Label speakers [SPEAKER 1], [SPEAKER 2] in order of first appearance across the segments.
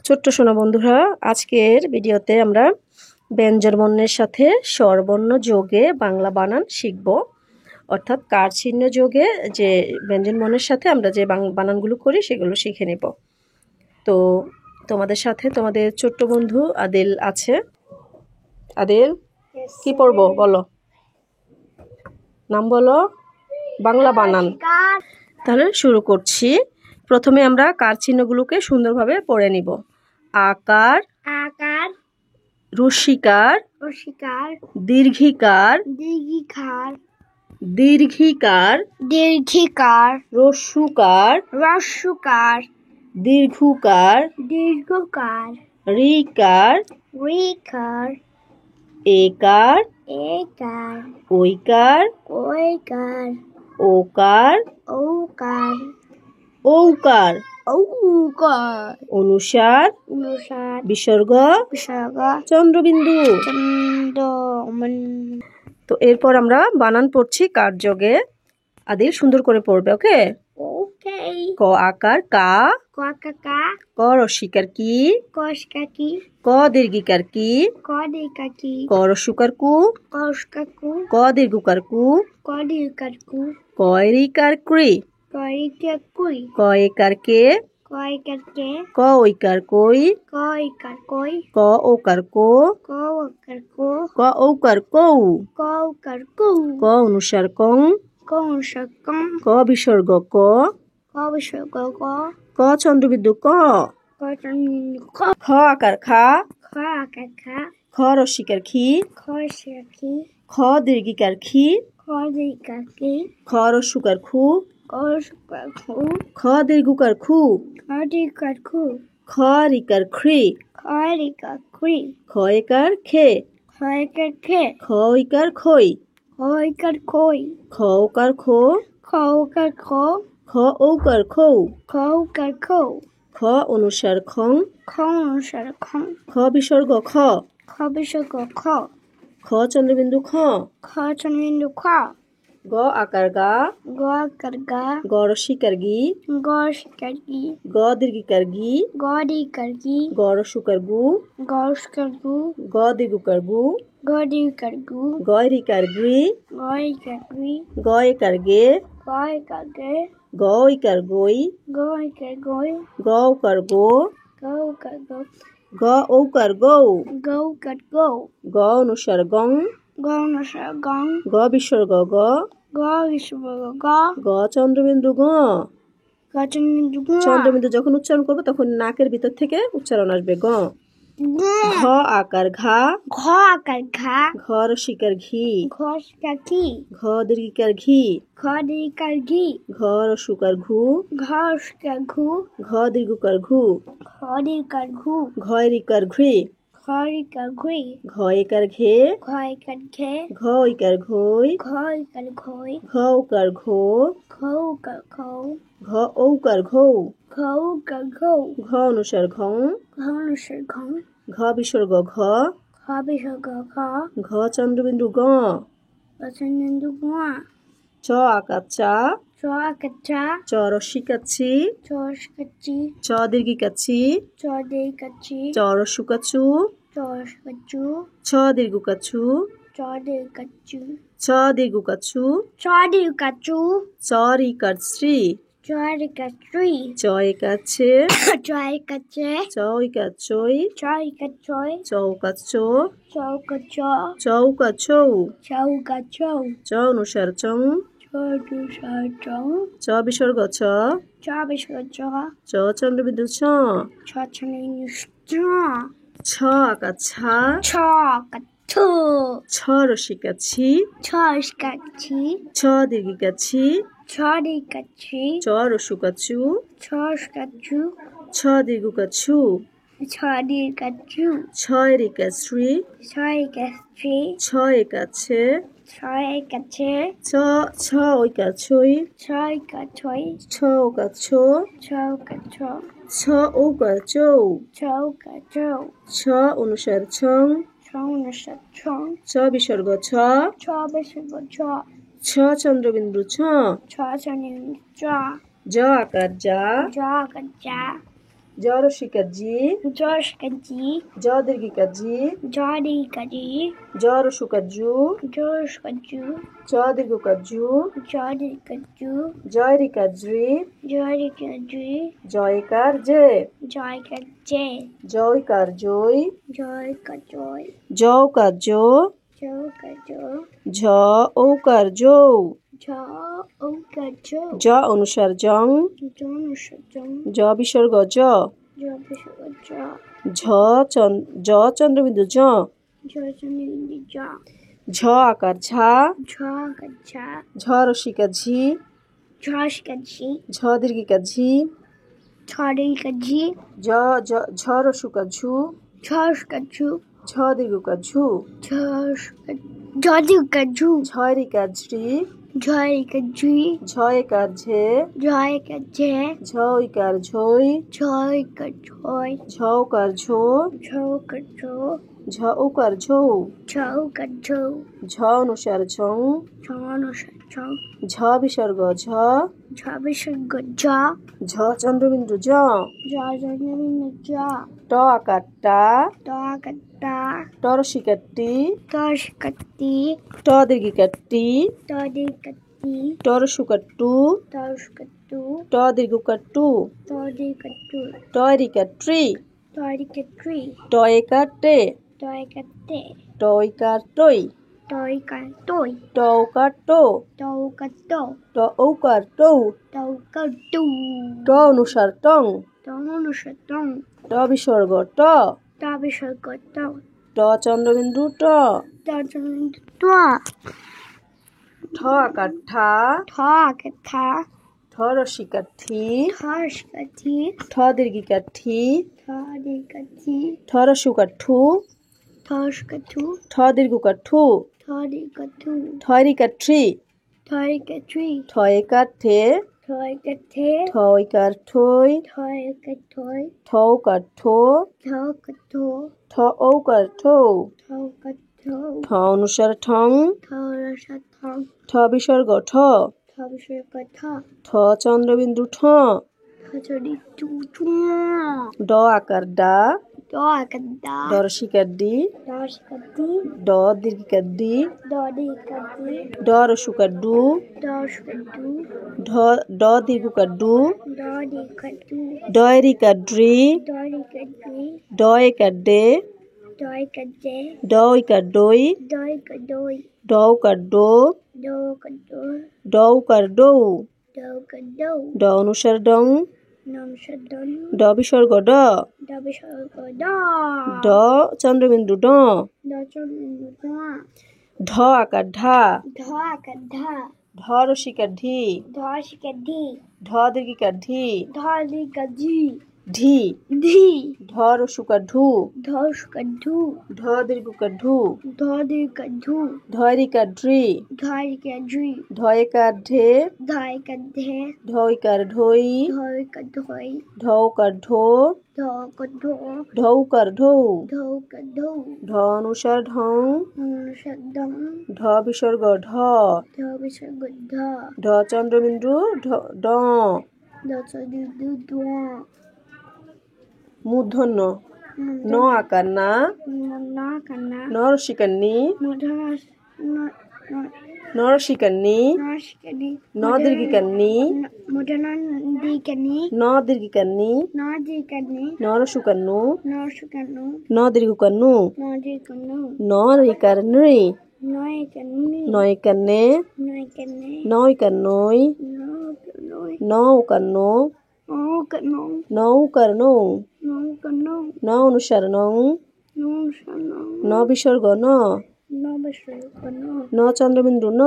[SPEAKER 1] ছোট্ট সোনা বন্ধুরা, আজকের ভিডিওতে আমরা ব্যঞ্জনবর্ণের সাথে স্বরবর্ণ যোগে বাংলা বানান শিখব। অর্থাৎ কার চিহ্ন যোগে যে ব্যঞ্জনবর্ণের সাথে আমরা যে বানানগুলো করি সেগুলো শিখে নেব। তো তোমাদের সাথে তোমাদের ছোট্ট বন্ধু আদিল আছে। আদিল, কি পড়বো বলো, নাম বলো, বাংলা বানান। তাহলে শুরু করছি। প্রথমে আমরা কার চিহ্নগুলোকে সুন্দরভাবে পড়ে নিব। আকার,
[SPEAKER 2] আকার,
[SPEAKER 1] রস্যিকার,
[SPEAKER 2] রসিকার,
[SPEAKER 1] দীর্ঘিকার,
[SPEAKER 2] দীর্ঘিকার,
[SPEAKER 1] দীর্ঘিকার,
[SPEAKER 2] দীর্ঘিকার,
[SPEAKER 1] রস্যুকার,
[SPEAKER 2] রস্যকার,
[SPEAKER 1] দীর্ঘুকার,
[SPEAKER 2] দীর্ঘকার,
[SPEAKER 1] ঋকার,
[SPEAKER 2] রিকার,
[SPEAKER 1] একার,
[SPEAKER 2] একার,
[SPEAKER 1] ঐকার,
[SPEAKER 2] ওইকার,
[SPEAKER 1] ওকার,
[SPEAKER 2] ওকার,
[SPEAKER 1] ঔকার,
[SPEAKER 2] ঔকার,
[SPEAKER 1] অনুসার,
[SPEAKER 2] অনুসার,
[SPEAKER 1] বিসর্গ,
[SPEAKER 2] বিসর্গ,
[SPEAKER 1] চন্দ্রবিন্দু।
[SPEAKER 2] চন্দ্রমন।
[SPEAKER 1] তো এরপর আমরা বানান পড়ছি কার যোগে। আদিল সুন্দর করে পড়বে, ওকে?
[SPEAKER 2] ওকে।
[SPEAKER 1] ক আকার কা,
[SPEAKER 2] কাকা,
[SPEAKER 1] ক রস্যিকার কি,
[SPEAKER 2] কসকাকি,
[SPEAKER 1] ক দীর্ঘিকার কি,
[SPEAKER 2] কদিকাকি,
[SPEAKER 1] ক রস্যুকার কু,
[SPEAKER 2] কসকাকু,
[SPEAKER 1] ক দীর্ঘকার কু,
[SPEAKER 2] কদিকাকু,
[SPEAKER 1] ক রিকার ক্রি,
[SPEAKER 2] কইকাকুই,
[SPEAKER 1] ক একার কে,
[SPEAKER 2] কইকাকে,
[SPEAKER 1] ক ঐকার কই,
[SPEAKER 2] কইকার কই,
[SPEAKER 1] ক ওকার কো,
[SPEAKER 2] কওকার কো,
[SPEAKER 1] ক ঔকার কৌ,
[SPEAKER 2] কওকার কু,
[SPEAKER 1] ক অনুসার কং,
[SPEAKER 2] কংসকং,
[SPEAKER 1] ক বিসর্গ ক,
[SPEAKER 2] কবিসর্গ ক,
[SPEAKER 1] ক চন্দ্রবিন্দু ক,
[SPEAKER 2] কচন্দিন ক,
[SPEAKER 1] খ আকার খা,
[SPEAKER 2] খাকাখা,
[SPEAKER 1] খ রস্যিকার খি,
[SPEAKER 2] খসকি,
[SPEAKER 1] খ দীর্ঘিকার খি,
[SPEAKER 2] খদিকাকি,
[SPEAKER 1] খ রস্যুকার খু,
[SPEAKER 2] কসকার খু,
[SPEAKER 1] খ দীর্ঘকার খু,
[SPEAKER 2] খদিকার খু,
[SPEAKER 1] খ রিকার খ্রি,
[SPEAKER 2] খদিকাকুই,
[SPEAKER 1] খ একার খে,
[SPEAKER 2] খয়কার খে,
[SPEAKER 1] খ ঐকার খই,
[SPEAKER 2] খয়কার খই,
[SPEAKER 1] খ ওকার খো,
[SPEAKER 2] খওকার খো,
[SPEAKER 1] খ ঔকার খৌ,
[SPEAKER 2] খওকার খো,
[SPEAKER 1] খ অনুসার খং,
[SPEAKER 2] খংসার খং,
[SPEAKER 1] খ বিসর্গ খ,
[SPEAKER 2] খবিসর্গ খ,
[SPEAKER 1] খ চন্দ্রবিন্দু খ,
[SPEAKER 2] খচন্দিন্দু খ,
[SPEAKER 1] গ আকার গা,
[SPEAKER 2] গকার গা,
[SPEAKER 1] গ রস্যিকার গি,
[SPEAKER 2] গসকার গি,
[SPEAKER 1] গ দীর্ঘিকার গি,
[SPEAKER 2] গদিকার গি,
[SPEAKER 1] গ রস্যুকার গু,
[SPEAKER 2] গসকার গু,
[SPEAKER 1] গ দীর্ঘকার গু,
[SPEAKER 2] গদিকার গু,
[SPEAKER 1] গ রিকার গ্রি,
[SPEAKER 2] গয়কার গি,
[SPEAKER 1] গ একার গে,
[SPEAKER 2] গয়কার গে,
[SPEAKER 1] গ ঐকার গই,
[SPEAKER 2] গয়কার গয়,
[SPEAKER 1] গ ওকার গো,
[SPEAKER 2] গৌকার গো,
[SPEAKER 1] গ ঔকার গৌ,
[SPEAKER 2] গৌকার গৌ,
[SPEAKER 1] গ অনুসার গং,
[SPEAKER 2] গণসার গং,
[SPEAKER 1] গ বিসর্গ গ,
[SPEAKER 2] গবিসর্গ গ,
[SPEAKER 1] গ চন্দ্রবিন্দু গ।
[SPEAKER 2] গচন্দিন্দু গ,
[SPEAKER 1] চন্দ্রবিন্দু যখন উচ্চারণ করবো তখন নাকের ভিতর থেকে উচ্চারণ আসবে গ। ঘ আকার ঘা,
[SPEAKER 2] ঘ আকার ঘা,
[SPEAKER 1] ঘ রস্যিকার ঘি,
[SPEAKER 2] ঘসকাকি,
[SPEAKER 1] ঘ দীর্ঘিকার ঘি,
[SPEAKER 2] খদিকার ঘি,
[SPEAKER 1] ঘ রস্যুকার ঘু,
[SPEAKER 2] ঘসকার ঘু,
[SPEAKER 1] ঘ দীর্ঘকার ঘু,
[SPEAKER 2] খদিকার ঘু,
[SPEAKER 1] ঘ রিকার ঘ্রি,
[SPEAKER 2] খরিকার ঘুই,
[SPEAKER 1] ঘ একার ঘে,
[SPEAKER 2] ঘয়কার ঘে,
[SPEAKER 1] ঘ ঐকার ঘই,
[SPEAKER 2] ঘয়কার ঘই,
[SPEAKER 1] ঘ ওকার ঘো,
[SPEAKER 2] ঘৌকার ঘৌ,
[SPEAKER 1] ঘ ঔকার ঘৌ,
[SPEAKER 2] ঘৌকার ঘৌ,
[SPEAKER 1] ঘ অনুসার ঘং,
[SPEAKER 2] ঘনসার ঘং,
[SPEAKER 1] ঘ বিসর্গ ঘ,
[SPEAKER 2] খবিসর্গ ঘ,
[SPEAKER 1] ঘ চন্দ্রবিন্দু গ,
[SPEAKER 2] গচন্দিন্দু গ,
[SPEAKER 1] চ আকার চা,
[SPEAKER 2] চ আকার চা,
[SPEAKER 1] চ রস্যিকার ছি,
[SPEAKER 2] চসকাচি,
[SPEAKER 1] চ দীর্ঘিকার ছি,
[SPEAKER 2] চদেকাচি,
[SPEAKER 1] চ রস্যুকার চু,
[SPEAKER 2] চসকাচু,
[SPEAKER 1] ছ দীর্ঘকার ছু,
[SPEAKER 2] চদেকাচু,
[SPEAKER 1] ছ দীর্ঘকার ছু,
[SPEAKER 2] চদেকাচু,
[SPEAKER 1] চ রিকার শ্রী,
[SPEAKER 2] চদেকাচুই,
[SPEAKER 1] চ একার ছে,
[SPEAKER 2] চয়কাচে,
[SPEAKER 1] চ ঐকার চই,
[SPEAKER 2] চয়কাচয়,
[SPEAKER 1] চৌকার চো,
[SPEAKER 2] চৌকাচ,
[SPEAKER 1] চৌকার চৌ,
[SPEAKER 2] চৌকাচৌ,
[SPEAKER 1] চ অনুসার চং,
[SPEAKER 2] চদুসার চং,
[SPEAKER 1] চ বিসর্গ ছ,
[SPEAKER 2] চবিসর্গ
[SPEAKER 1] চ চন্দ্রবিন্দু ছ,
[SPEAKER 2] ছছনিন্দু
[SPEAKER 1] ছ আকার ছা,
[SPEAKER 2] ছকাচু,
[SPEAKER 1] ছ রস্যিকার ছি,
[SPEAKER 2] ছসকাচি,
[SPEAKER 1] ছ দীর্ঘিকার ছি,
[SPEAKER 2] ছদিকাচি,
[SPEAKER 1] চ রস্যুকার চু,
[SPEAKER 2] ছসকাচু,
[SPEAKER 1] ছ দীর্ঘকার ছু,
[SPEAKER 2] ছদিকাচু,
[SPEAKER 1] ছয় রিকার শ্রী,
[SPEAKER 2] ছয়কাচি,
[SPEAKER 1] ছ একার ছে,
[SPEAKER 2] ছয়কাচে,
[SPEAKER 1] ছ ছ ঐকার ছই,
[SPEAKER 2] ছয়কাছয়,
[SPEAKER 1] ছ ওকার ছো,
[SPEAKER 2] ছকাছ,
[SPEAKER 1] ছ ঔকার চৌ,
[SPEAKER 2] ছকাচৌ,
[SPEAKER 1] ছ অনুসার ছং,
[SPEAKER 2] ছনসার ছং,
[SPEAKER 1] ছ বিসর্গ ছ,
[SPEAKER 2] ছবিসর্গ ছ,
[SPEAKER 1] ছ চন্দ্রবিন্দু ছ,
[SPEAKER 2] ছছনিন্দু চ,
[SPEAKER 1] জ আকার যা,
[SPEAKER 2] জগজা,
[SPEAKER 1] জ রসিকার জি,
[SPEAKER 2] জশকাজি,
[SPEAKER 1] জ দীর্ঘিকার জি,
[SPEAKER 2] জরিকাজি,
[SPEAKER 1] জ রসুকার জু,
[SPEAKER 2] জশকাজু,
[SPEAKER 1] জ দীর্ঘকার জু,
[SPEAKER 2] জরিকাজু,
[SPEAKER 1] জয় রিকার জি,
[SPEAKER 2] জরিকাজি,
[SPEAKER 1] জয়কার জে,
[SPEAKER 2] জয়কাজে,
[SPEAKER 1] জয়কার জয়,
[SPEAKER 2] জয়কাজয়,
[SPEAKER 1] জৌকার জো,
[SPEAKER 2] জৌকাজো,
[SPEAKER 1] ঝ ঔকার জৌ,
[SPEAKER 2] ঝ ঔকাজো,
[SPEAKER 1] জ অনুসার জং,
[SPEAKER 2] জনসজং,
[SPEAKER 1] জ বিসর্গ জ,
[SPEAKER 2] জবিসগজ,
[SPEAKER 1] ঝ জ চন্দ্রবিন্দু জ,
[SPEAKER 2] জজনিন্দি জ,
[SPEAKER 1] ঝ আকার ঝা,
[SPEAKER 2] ঝগজা,
[SPEAKER 1] ঝ রসিকা ঝি,
[SPEAKER 2] ঝশকাজি,
[SPEAKER 1] ঝ দীর্ঘিকা ঝি,
[SPEAKER 2] ঝরিকাজি,
[SPEAKER 1] ঝ ঝ রসুকা ঝু,
[SPEAKER 2] ঝশকাজু,
[SPEAKER 1] ঝ দীর্ঘকা ঝু,
[SPEAKER 2] ঝদিকাজু,
[SPEAKER 1] ঝয় রিকা ঝ্রি,
[SPEAKER 2] ঝরিকাজি,
[SPEAKER 1] ঝয়কার ঝে,
[SPEAKER 2] ঝয়কাজে,
[SPEAKER 1] ঝইকার ঝই,
[SPEAKER 2] ঝয়কাজয়,
[SPEAKER 1] ঝৌকার ঝো,
[SPEAKER 2] ঝৌকাজো,
[SPEAKER 1] ঝ উকার ঝৌ,
[SPEAKER 2] ঝৌকাজো,
[SPEAKER 1] ঝ অনুসার ঝং,
[SPEAKER 2] ঝনসজং,
[SPEAKER 1] ঝ বিসর্গ ঝ,
[SPEAKER 2] ঝবিসগজ,
[SPEAKER 1] ঝ চন্দ্রবিন্দু জ,
[SPEAKER 2] জজনিন্দি জ,
[SPEAKER 1] ট আকার টা,
[SPEAKER 2] দগদা,
[SPEAKER 1] ট রসিকার টি,
[SPEAKER 2] দশকতি,
[SPEAKER 1] ট দীর্ঘিকার টি,
[SPEAKER 2] তদিকতি,
[SPEAKER 1] ট রসুকার টু,
[SPEAKER 2] দশকতু,
[SPEAKER 1] ট দীর্ঘকার টু,
[SPEAKER 2] তদিকতু,
[SPEAKER 1] ট রিকার ট্রি,
[SPEAKER 2] তদিকত্রি,
[SPEAKER 1] টয়কার টে,
[SPEAKER 2] তয়কতে,
[SPEAKER 1] টয়কার টই,
[SPEAKER 2] তয়কাতই,
[SPEAKER 1] টৌকার টো,
[SPEAKER 2] তৌকত,
[SPEAKER 1] ট ঔকার টৌ,
[SPEAKER 2] তৌকতু,
[SPEAKER 1] ট অনুসার টং,
[SPEAKER 2] তনুসতং,
[SPEAKER 1] ট বিসর্গ ট,
[SPEAKER 2] তবিসগত,
[SPEAKER 1] ট চন্দ্রবিন্দু ট,
[SPEAKER 2] তজনিন্দ,
[SPEAKER 1] ঠ আকার ঠা,
[SPEAKER 2] ঠকথা,
[SPEAKER 1] ঠ রসিকার থি,
[SPEAKER 2] ঠসকথি,
[SPEAKER 1] ঠ দীর্ঘিকার ঠি,
[SPEAKER 2] তদিকথি,
[SPEAKER 1] ঠ রসুকার ঠু,
[SPEAKER 2] ঠসকথু,
[SPEAKER 1] ঠ দীর্ঘকার ঠু,
[SPEAKER 2] তদিকথু,
[SPEAKER 1] ঠয়রিকার ট্রি,
[SPEAKER 2] তয়কত্রি,
[SPEAKER 1] ঠয়কার ঠে,
[SPEAKER 2] তয়কথে,
[SPEAKER 1] ঠয়কার ঠই,
[SPEAKER 2] তয়কথই,
[SPEAKER 1] ঠৌকার ঠো,
[SPEAKER 2] তৌকথ,
[SPEAKER 1] ঠ ঔকার ঠৌ,
[SPEAKER 2] তৌকথ,
[SPEAKER 1] ঠ অনুসার ঠং,
[SPEAKER 2] তরসথং,
[SPEAKER 1] ঠ বিসর্গ ঠ,
[SPEAKER 2] তবিসগত,
[SPEAKER 1] ঠ চন্দ্রবিন্দু ঠ,
[SPEAKER 2] তজনিতু,
[SPEAKER 1] ড আকার ডা,
[SPEAKER 2] দগদা,
[SPEAKER 1] ড রসিকার ডি,
[SPEAKER 2] দশকতি,
[SPEAKER 1] ড দীর্ঘিকার ডি,
[SPEAKER 2] দদিকতি,
[SPEAKER 1] ড রসুকার ডু,
[SPEAKER 2] দশকতু,
[SPEAKER 1] ড দীর্ঘকার ডু,
[SPEAKER 2] দদিকতু,
[SPEAKER 1] ডয়রিকার ড্রি,
[SPEAKER 2] দদিকত্রি,
[SPEAKER 1] ডয়কার ডে,
[SPEAKER 2] দয়কজে,
[SPEAKER 1] ডয়কার ডই,
[SPEAKER 2] দয়কদই,
[SPEAKER 1] ডৌকার ডো,
[SPEAKER 2] দৌকদ,
[SPEAKER 1] ডৌকার ডৌ,
[SPEAKER 2] দৌকদৌ,
[SPEAKER 1] ড অনুসার ডং,
[SPEAKER 2] নমসদন,
[SPEAKER 1] ড বিসর্গ ড,
[SPEAKER 2] দবিসগদ,
[SPEAKER 1] ড চন্দ্রবিন্দু ড,
[SPEAKER 2] দজনিন্দ,
[SPEAKER 1] ঢ আকার ঢা,
[SPEAKER 2] ধকধা,
[SPEAKER 1] ঢ রসিকার ঢি,
[SPEAKER 2] ধশকধি,
[SPEAKER 1] ঢ দীর্ঘিকার ঢি,
[SPEAKER 2] ধদিকজি,
[SPEAKER 1] ঢি,
[SPEAKER 2] ধি,
[SPEAKER 1] ঢ রসুকার ঢু,
[SPEAKER 2] ধশকধু,
[SPEAKER 1] ঢ দীর্ঘকার ঢু,
[SPEAKER 2] ধদিকধু,
[SPEAKER 1] ধয়রিকার ঢ্রি,
[SPEAKER 2] ধরিকজি,
[SPEAKER 1] ঢয়কার ঢে,
[SPEAKER 2] ধয়কধে,
[SPEAKER 1] ঢয়কার ঢই,
[SPEAKER 2] ধয়কধই,
[SPEAKER 1] ঢৌকার ঢো,
[SPEAKER 2] ধকধ,
[SPEAKER 1] ঢৌকার ঢৌ,
[SPEAKER 2] ধৌকধৌ,
[SPEAKER 1] ঢ অনুসার ঢং,
[SPEAKER 2] নমসদং,
[SPEAKER 1] ঢ বিসর্গ ঢ,
[SPEAKER 2] ধবিসগদ,
[SPEAKER 1] ঢ চন্দ্রবিন্দু ঢ, ড,
[SPEAKER 2] দশদিদু,
[SPEAKER 1] মূর্ধন্য ন আকার না,
[SPEAKER 2] না কান্না,
[SPEAKER 1] ন রসিকার নি,
[SPEAKER 2] মধুরাস,
[SPEAKER 1] ন রসিকার নি,
[SPEAKER 2] নশকনি,
[SPEAKER 1] ন দীর্ঘিকার নি,
[SPEAKER 2] মধুনন্দিকনি,
[SPEAKER 1] ন দীর্ঘিকার নি,
[SPEAKER 2] নদিকনি,
[SPEAKER 1] ন রসুকার নু,
[SPEAKER 2] নশকনু,
[SPEAKER 1] ন দীর্ঘকার নু,
[SPEAKER 2] নদিকনু,
[SPEAKER 1] ন রিকার নৃ,
[SPEAKER 2] নয়কনি,
[SPEAKER 1] নয়কার নে,
[SPEAKER 2] নয়কনি,
[SPEAKER 1] নয়কার নই,
[SPEAKER 2] নয়,
[SPEAKER 1] নৌকার নো,
[SPEAKER 2] নৌকনু,
[SPEAKER 1] নৌকার নৌ,
[SPEAKER 2] নৌকনু,
[SPEAKER 1] ন অনুসার নং,
[SPEAKER 2] নৌসনু,
[SPEAKER 1] ন বিসর্গ ন,
[SPEAKER 2] নবসকনু,
[SPEAKER 1] ন চন্দ্রবিন্দু ন,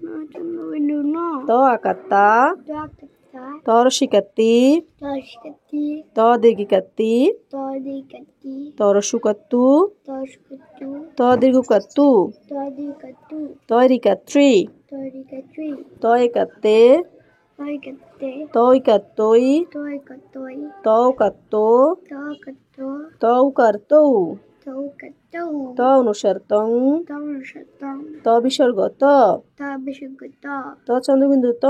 [SPEAKER 2] নচন্দ্রবিন্দু,
[SPEAKER 1] ত আকার তা,
[SPEAKER 2] দকতা,
[SPEAKER 1] ত রসিকার তি,
[SPEAKER 2] দশকতি,
[SPEAKER 1] ত দীর্ঘিকার তি,
[SPEAKER 2] তদিকতি,
[SPEAKER 1] ত রসুকার তু,
[SPEAKER 2] দশকতু,
[SPEAKER 1] ত দীর্ঘকার তু,
[SPEAKER 2] তদিকতু,
[SPEAKER 1] তয়রিকার ত্রি,
[SPEAKER 2] তদিকত্রি,
[SPEAKER 1] তয়কার তে,
[SPEAKER 2] তয়কতে,
[SPEAKER 1] তয়কার তৈ,
[SPEAKER 2] তয়কতই,
[SPEAKER 1] তৌকার তো,
[SPEAKER 2] তকত,
[SPEAKER 1] তৌকার তৌ,
[SPEAKER 2] তৌকতৌ,
[SPEAKER 1] ত অনুসার তং,
[SPEAKER 2] তমসতং,
[SPEAKER 1] ত বিসর্গ ত,
[SPEAKER 2] তবিসগত,
[SPEAKER 1] ত চন্দ্রবিন্দু ত,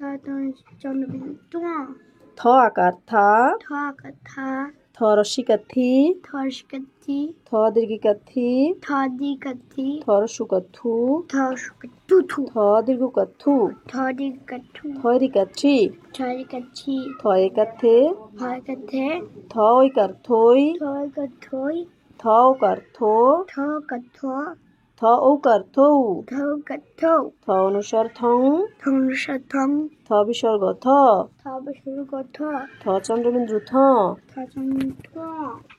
[SPEAKER 2] ততচন্দ্রবিন্দু,
[SPEAKER 1] থ আকার থা,
[SPEAKER 2] থ আকার থা,
[SPEAKER 1] থ রস্যিকার থি,
[SPEAKER 2] থ রস্যিকার
[SPEAKER 1] থ দীর্ঘিকার থি,
[SPEAKER 2] থ দীর্ঘিকার থি,
[SPEAKER 1] থ রস্যকার থু,
[SPEAKER 2] থ রস্যিকার থু থু,
[SPEAKER 1] থ দীর্ঘকার থু,
[SPEAKER 2] থ দীর্ঘিকার থু,
[SPEAKER 1] থ রিকার থ্রি,
[SPEAKER 2] থ রিকার ছি,
[SPEAKER 1] থ একার থে,
[SPEAKER 2] থ একার থে,
[SPEAKER 1] থ ঐকার থই,
[SPEAKER 2] থ একার থই,
[SPEAKER 1] থ ওকার থো,
[SPEAKER 2] থ একার থ,
[SPEAKER 1] থ ঔকার থৌ,
[SPEAKER 2] থ একার থৌ,
[SPEAKER 1] থ অনুসার থং,
[SPEAKER 2] থ অনুসার থং,
[SPEAKER 1] থ বিসর্গ থ,
[SPEAKER 2] থ বিসর্গ থ,
[SPEAKER 1] থ চন্দ্রবিন্দু থ,
[SPEAKER 2] থ চন্দ্র থ।